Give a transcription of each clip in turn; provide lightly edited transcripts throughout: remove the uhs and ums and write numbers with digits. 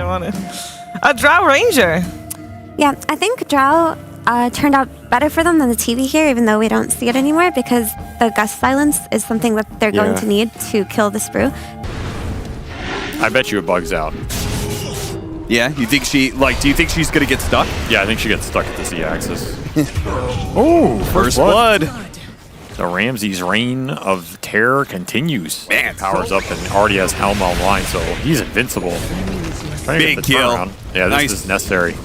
I wanted. A Drow Ranger. Yeah, I think Drow turned out better for them than the TV here, even though we don't see it anymore, because the gust silence is something that they're going to need to kill the Sprue. I bet you it bugs out. Yeah, you think she, do you think she's gonna get stuck? Yeah, I think she gets stuck at the Z-axis. Oh, first blood. The Ramsey's reign of terror continues. Man, powers up and already has Helm online, so he's invincible. Big kill. Yeah, this is necessary.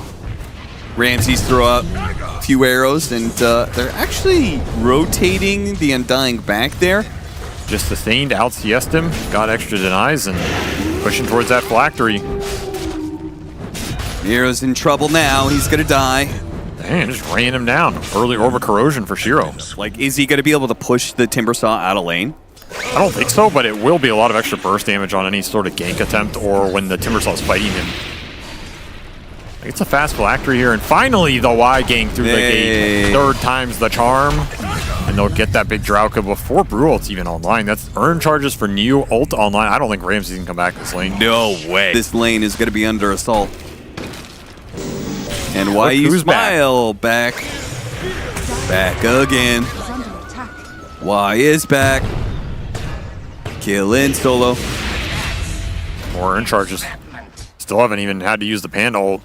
Ramsey's throw out a few arrows, and they're actually rotating the Undying back there. Just sustained, out CS'd him, got extra denies, and pushing towards that phylactery. Nero's in trouble now. He's gonna die. Man, just ran him down. Early Orb of Corrosion for Shiro. Is he gonna be able to push the Timbersaw out of lane? I don't think so, but it will be a lot of extra burst damage on any sort of gank attempt or when the Timbersaw's fighting him. It's a fast phylactery here, and finally the Y gank through the gate. Third time's the charm. And they'll get that big Drauka before Brew ult's even online. That's earn charges for New ult online. I don't think Ramsey can come back this lane. No way. This lane is going to be under assault. And why you smile back again. Why is back. Killing solo. More earn charges. Still haven't even had to use the Panda ult.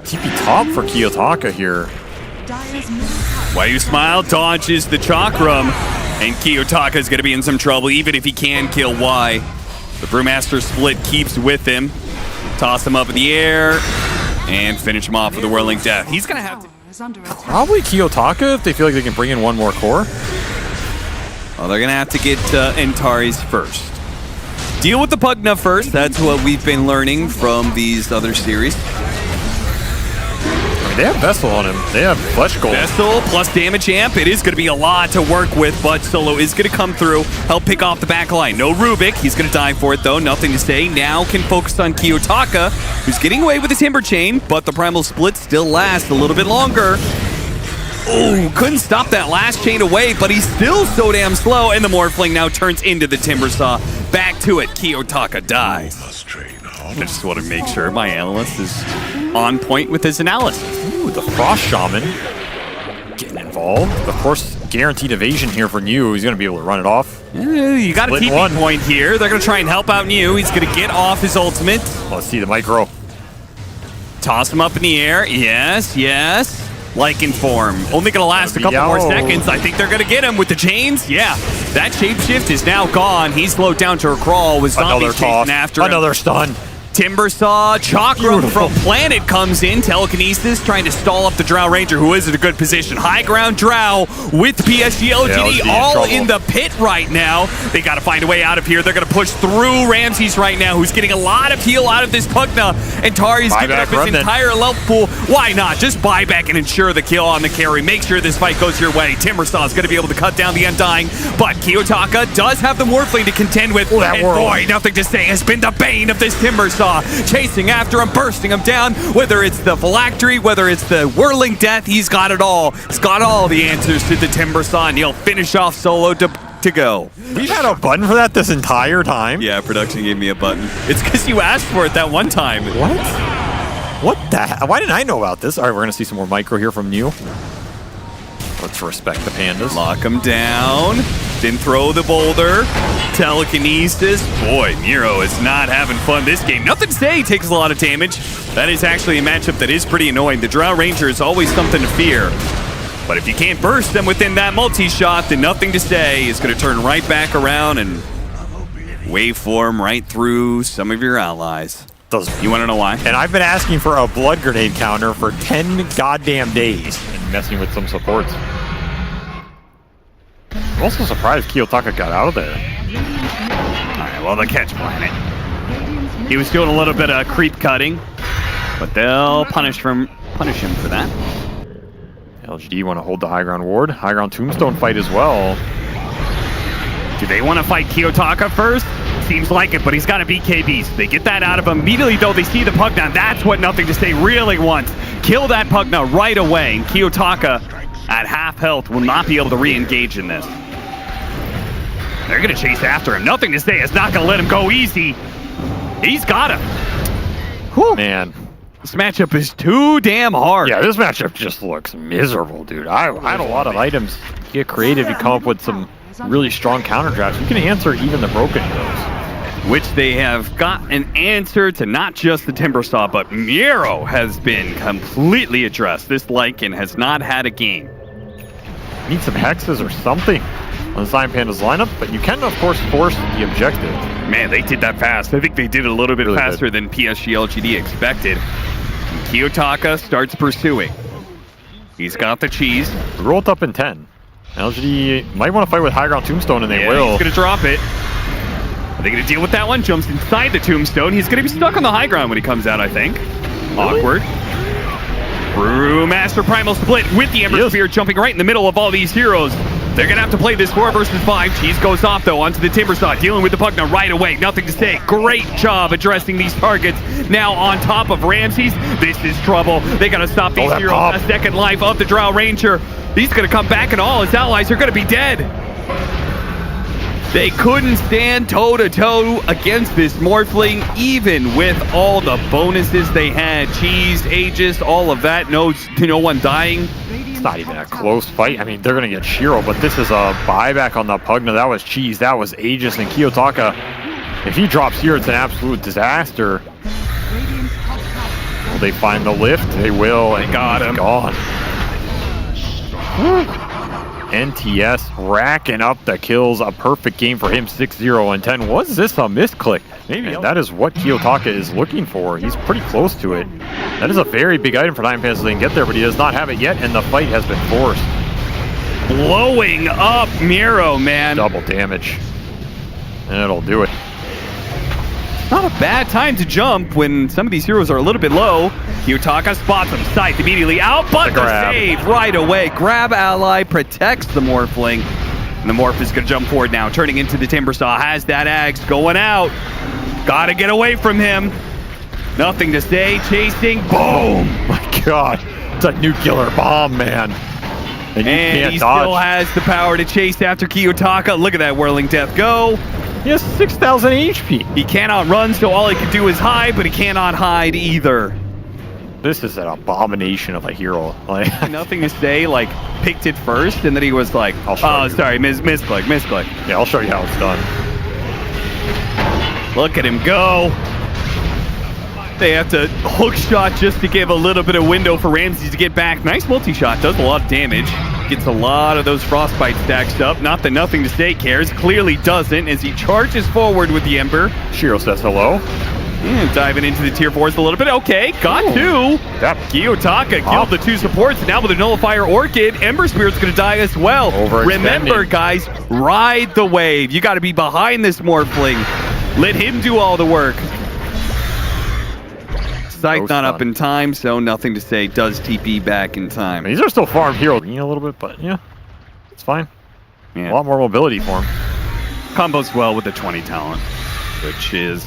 TP top for Kiyotaka here. Why you smile dodges the Chakram, and Kiyotaka is going to be in some trouble, even if he can kill Y. The Brewmaster split keeps with him. Toss him up in the air, and finish him off with a Whirling Death. He's going to have to... Probably Kiyotaka if they feel like they can bring in one more core. Well, they're going to have to get Antares first. Deal with the Pugna first. That's what we've been learning from these other series. They have Vessel on him. They have Flesh Gold. Vessel plus damage amp. It is going to be a lot to work with, but Solo is going to come through, help pick off the back line. No Rubik. He's going to die for it, though. Nothing to say. Now can focus on Kiyotaka, who's getting away with the Timber Chain, but the Primal Split still lasts a little bit longer. Oh, couldn't stop that last chain away, but he's still so damn slow, and the Morphling now turns into the Timbersaw. Back to it. Kiyotaka dies. I just want to make sure my analyst is on point with his analysis. Ooh, the Frost Shaman getting involved. Of course, guaranteed evasion here for New. He's going to be able to run it off. You got a TP point here. They're going to try and help out New. He's going to get off his ultimate. Let's see the micro. Toss him up in the air. Yes, yes. Lichen form. Only going to last a couple more seconds. I think they're going to get him with the chains. Yeah, that shapeshift is now gone. He's slowed down to a crawl with zombies chasing after him. Another stun. Timbersaw, Chakram from Planet comes in. Telekinesis trying to stall up the Drow Ranger, who is in a good position. High ground Drow with PSG, LGD all in the pit right now. They got to find a way out of here. They're going to push through Ramses right now, who's getting a lot of heal out of this Pugna. And Tari's giving up his entire level pool. Why not? Just buy back and ensure the kill on the carry. Make sure this fight goes your way. Timbersaw is going to be able to cut down the Undying, but Kiyotaka does have the Morphling to contend with. And boy, nothing to say has been the bane of this Timbersaw. Chasing after him, bursting him down, whether it's the Phylactery, whether it's the Whirling Death, he's got it all. He's got all the answers to the Timbersaw, and he'll finish off Solo to go. We've had a button for that this entire time? Yeah, production gave me a button. It's because you asked for it that one time. What? What the? Why didn't I know about this? All right, we're going to see some more micro here from New. Let's respect the Pandas. Lock him down. Didn't throw the boulder. Telekinesis. Boy, Nero is not having fun this game. Nothing to say, takes a lot of damage. That is actually a matchup that is pretty annoying. The Drow Ranger is always something to fear. But if you can't burst them within that multi-shot, then nothing to say is going to turn right back around and waveform right through some of your allies. You want to know why? And I've been asking for a blood grenade counter for 10 goddamn days and messing with some supports. I'm also surprised Kiyotaka got out of there. Alright, well, the catch planet. He was doing a little bit of creep cutting, but they'll punish him for that. LGD want to hold the high ground ward. High ground tombstone fight as well. Do they want to fight Kiyotaka first? Seems like it, but he's got to beat KBs. They get that out of him. Immediately, though, they see the Pugna. That's what Nothing to Say really wants. Kill that Pugna right away. And Kiyotaka, at half health, will not be able to re-engage in this. They're going to chase after him. Nothing to Say is not going to let him go easy. He's got him. Whew. Man. This matchup is too damn hard. Yeah, this matchup just looks miserable, dude. I had a lot of items. Get creative, you come up with some really strong counter drafts. You can answer even the broken heroes. Which they have got an answer to not just the Timbersaw, but Miro has been completely addressed. This Lycan has not had a game. Need some hexes or something on the 9Pandas lineup, but you can, of course, force the objective. Man, they did that fast. I think they did it a little bit Really faster good. than PSG LGD expected. And Kiyotaka starts pursuing. He's got the cheese. We rolled up in 10. LGD might want to fight with high ground tombstone, and they Yeah, will. he's going to drop it. Are they going to deal with that one? Jumps inside the tombstone. He's going to be stuck on the high ground when he comes out, I think. Really? Awkward. Brewmaster Primal Split with the Ember Yes. Spear jumping right in the middle of all these heroes. They're going to have to play this 4 versus 5. Cheese goes off, though, onto the Timbersaw, dealing with the Pugna right away. Nothing to say. Great job addressing these targets. Now on top of Ramses. This is trouble. They got to stop these that heroes. pop. A second life of the Drow Ranger. He's going to come back, and all his allies are going to be dead. They couldn't stand toe-to-toe against this Morphling, even with all the bonuses they had. Cheese, Aegis, all of that. No one dying. It's not even a close fight. I mean, they're going to get Shiro, but this is a buyback on the Pugna. That was Cheese. That was Aegis and Kiyotaka. If he drops here, it's an absolute disaster. Will they find the lift? They will. And got him. Gone. NTS racking up the kills. A perfect game for him. 6-0 and 10. Was this a misclick? Maybe. And that is what Kiyotaka is looking for. He's pretty close to it. That is a very big item for 9Pandas so they can get there, but he does not have it yet, and the fight has been forced. Blowing up Miro, man. Double damage. And it'll do it. Not a bad time to jump when some of these heroes are a little bit low. Kiyotaka spots him, scythe immediately out, but the grab. save right away. Grab ally protects the Morphling. And the Morph is going to jump forward now, turning into the Timbersaw. Has that axe going out. Gotta get away from him. Nothing to say, chasing, boom! My God. It's a nuclear bomb, man. And you And can't he dodge. still has the power to chase after Kiyotaka. Look at that whirling death go. He has 6,000 HP. He cannot run, so all he can do is hide, but he cannot hide either. This is an abomination of a hero. Like, Nothing to say, like, picked it first, and then he was like, I'll show oh, you. sorry, misclick. yeah, I'll show you how it's done. Look at him go. They have to hook shot just to give a little bit of window for Ramses to get back. Nice multi-shot, does a lot of damage. Gets a lot of those frostbite stacks up. Not that Nothing to Say cares, clearly doesn't as he charges forward with the Ember. Shiro says hello. And diving into the tier 4s a little bit. Okay, got Ooh. 2. That Kiyotaka killed the 2 supports, and now with a Nullifier Orchid, Ember Spirit's going to die as well. Overextending. Remember, guys, ride the wave. You got to be behind this Morphling. Let him do all the work. Scythe Ghost not up gun. in time, so Nothing to Say does TP back in I time. mean, these are still farm heroes a little bit, but yeah, it's fine. Yeah. A lot more mobility for him. Combos well with the 20 talent, which is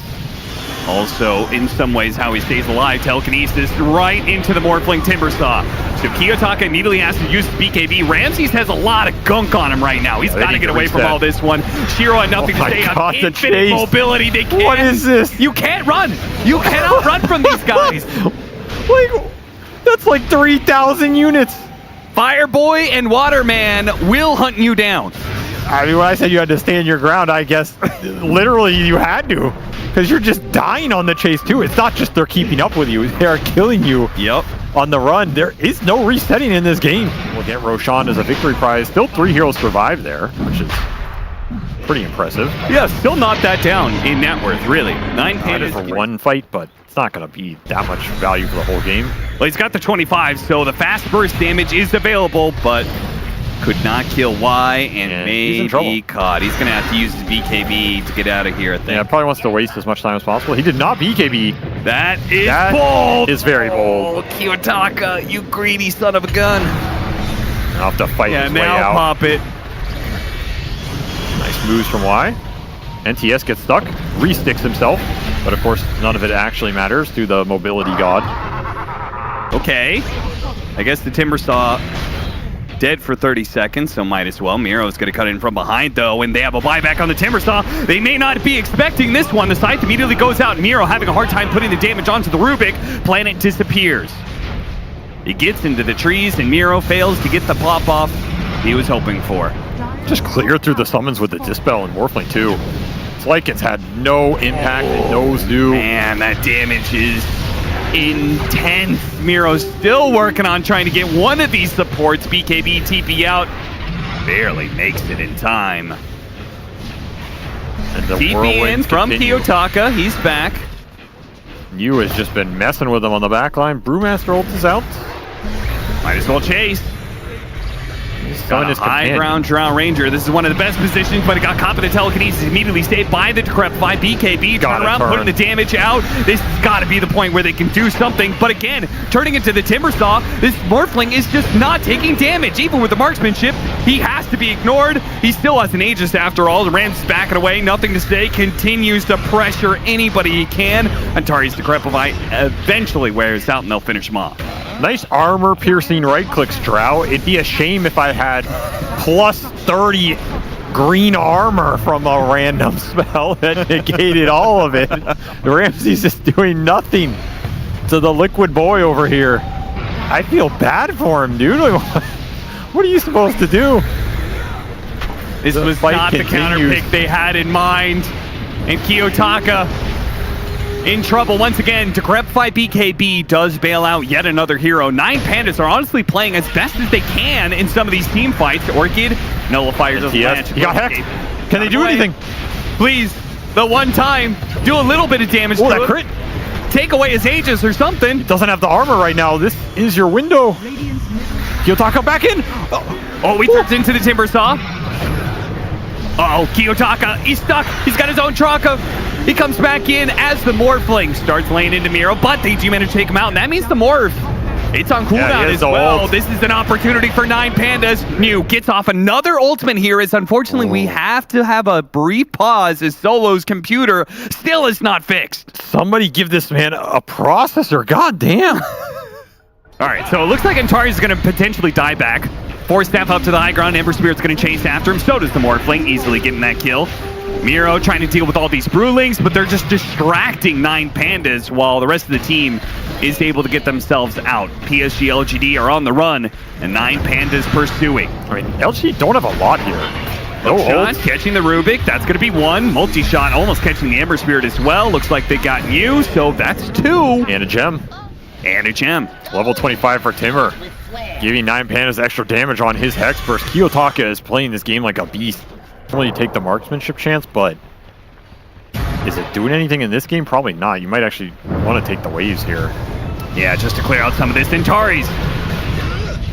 also, in some ways, how he stays alive. Telekinesis right into the Morphling Timbersaw. So Kiyotaka immediately has to use BKB. Ramses has a lot of gunk on him right now. He's they got to need get to away reach from that. all this one. Shiro had Nothing Oh to my Say God, on the infinite chase. mobility. They can't. What is this? You can't run. You cannot run from these guys. Like, that's like 3,000 units. Fireboy and Waterman will hunt you down. I mean, when I said you had to stand your ground, I guess literally you had to. Because you're just dying on the chase, too. It's not just they're keeping up with you. They are killing you Yep. on the run. There is no resetting in this game. We'll get Roshan as a victory prize. Still 3 heroes survive there, which is pretty impressive. Yeah, still not that down in net worth, really. 9 It is Pandas for one fight, but it's not going to be that much value for the whole game. Well, he's got the 25, so the fast burst damage is available, but could not kill Y and Yeah, may he's in trouble. be caught. He's going to have to use his BKB to get out of here, I think. Yeah, probably wants to waste as much time as possible. He did not BKB. That is That bold. is very bold. Oh, Kiyotaka, you greedy son of a gun. I'll have to fight Yeah, his way now out. pop it. Nice moves from Y. NTS gets stuck, re-sticks himself, but of course none of it actually matters to the mobility god. Okay. I guess the Timbersaw dead for 30 seconds, so might as well. Miro's going to cut in from behind, though, and they have a buyback on the Timbersaw. They may not be expecting this one. The scythe immediately goes out. Miro having a hard time putting the damage onto the Rubik. Planet disappears. He gets into the trees, and Miro fails to get the pop-off he was hoping for. Just clear through the summons with the Dispel and Morphling, too. It's like it's had no impact and no zoo. Man, that damage is intense. Miro's still working on trying to get one of these supports. BKB TP out. Barely makes it in time. And the TP in from continue. Kiyotaka. He's back. Yu has just been messing with him on the back line. Brewmaster ult is out. Might as well chase. Got a his high companion. ground Drow Ranger. This is one of the best positions, but it got caught by the telekinesis. Immediately saved by the Decrep by BKB. Turn around, putting the damage out. This has got to be the point where they can do something. But again, turning into the Timbersaw, this Morphling is just not taking damage. Even with the marksmanship, he has to be ignored. He still has an Aegis after all. The Rams is backing away. Nothing to say. Continues to pressure anybody he can. Atari's Decrepify eventually wears out, and they'll finish him off. Nice armor-piercing right-clicks, Drow. It'd be a shame if I had plus 30 green armor from a random spell that negated all of it. Ramsey's just doing nothing to the liquid boy over here. I feel bad for him, dude. Like, what are you supposed to do? This was not the counter pick they had in mind. And Kiyotaka in trouble once again. Decrepify BKB does bail out yet another hero. 9Pandas are honestly playing as best as they can in some of these team fights. Orchid, Nullifier doesn't land. He got hecked. Can they do anything? Please, the one time, do a little bit of damage Oh, to that it. crit. Take away his Aegis or something. He doesn't have the armor right now. This is your window. Kiyotaka back in. Oh, he turns into the Timbersaw. Uh-oh, Kiyotaka, he's stuck. He's got his own Traka. He comes back in as the Morphling starts laying into Miro, but they do manage to take him out, and that means the Morph. It's on cooldown as well. Ult. This is an opportunity for 9Pandas. Mew gets off another ultimate here, as unfortunately we have to have a brief pause as Solo's computer still is not fixed. Somebody give this man a processor. God damn. All right, so it looks like Antari's going to potentially die back. Force staff up to the high ground. Ember Spirit's going to chase after him. So does the Morphling, easily getting that kill. Miro trying to deal with all these Brewlings, but they're just distracting 9Pandas while the rest of the team is able to get themselves out. PSG LGD are on the run, and 9Pandas pursuing. I mean, LG don't have a lot here. No Shot, ult. catching the Rubik. That's going to be one. Multi-shot, almost catching the Ember Spirit as well. Looks like they got you, so that's two. And a gem. And a gem. Level 25 for Timber. Giving 9Pandas extra damage on his Hex Burst. Kiyotaka is playing this game like a beast. Only take the marksmanship chance, but is it doing anything in this game? Probably not. You might actually want to take the waves here. Yeah, just to clear out some of this. Antari's.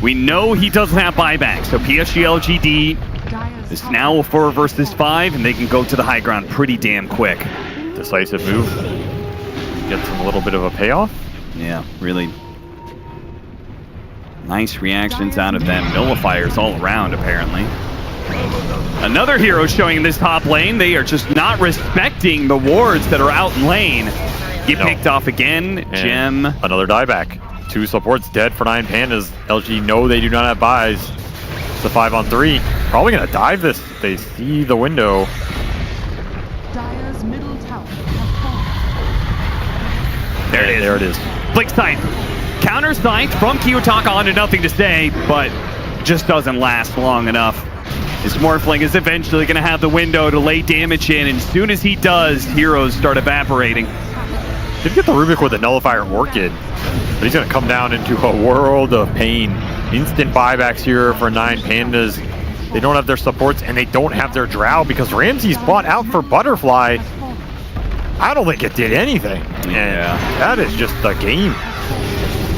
We know he doesn't have buyback, so PSG LGD is now a 4 versus 5, and they can go to the high ground pretty damn quick. Decisive move. Gets him a little bit of a payoff. Yeah, really nice reactions out of them. Nullifiers all around, apparently. Another hero showing in this top lane. They are just not respecting the wards that are out in lane. Get picked off again. And Gem. another dieback. 2 supports dead for 9Pandas. LG know they do not have buys. It's a 5-on-3. Probably going to dive this if they see the window. Dire's middle tower. There it is. There it is. Blink Scythe. Counter Scythe from Kiyotaka onto nothing to say, but just doesn't last long enough. This Morphling is eventually going to have the window to lay damage in, and as soon as he does, heroes start evaporating. Did get the Rubik with the Nullifier Orchid, but he's going to come down into a world of pain. Instant buybacks here for 9Pandas. They don't have their supports, and they don't have their Drow because Ramsey's bought out for Butterfly. I don't think it did anything. Yeah. And that is just the game.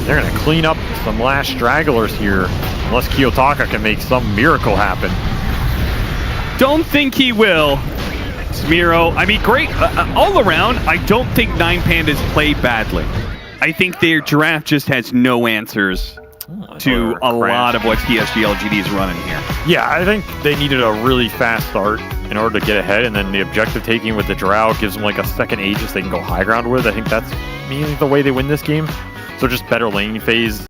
They're going to clean up some last stragglers here, unless Kiyotaka can make some miracle happen. Don't think he will. Miro, I mean, great. All around, I don't think 9Pandas play badly. I think their draft just has no answers to a lot of what PSG LGD is running here. Yeah, I think they needed a really fast start in order to get ahead, and then the objective taking with the Drow gives them like a second Aegis they can go high ground with. I think that's mainly the way they win this game. So just better lane phase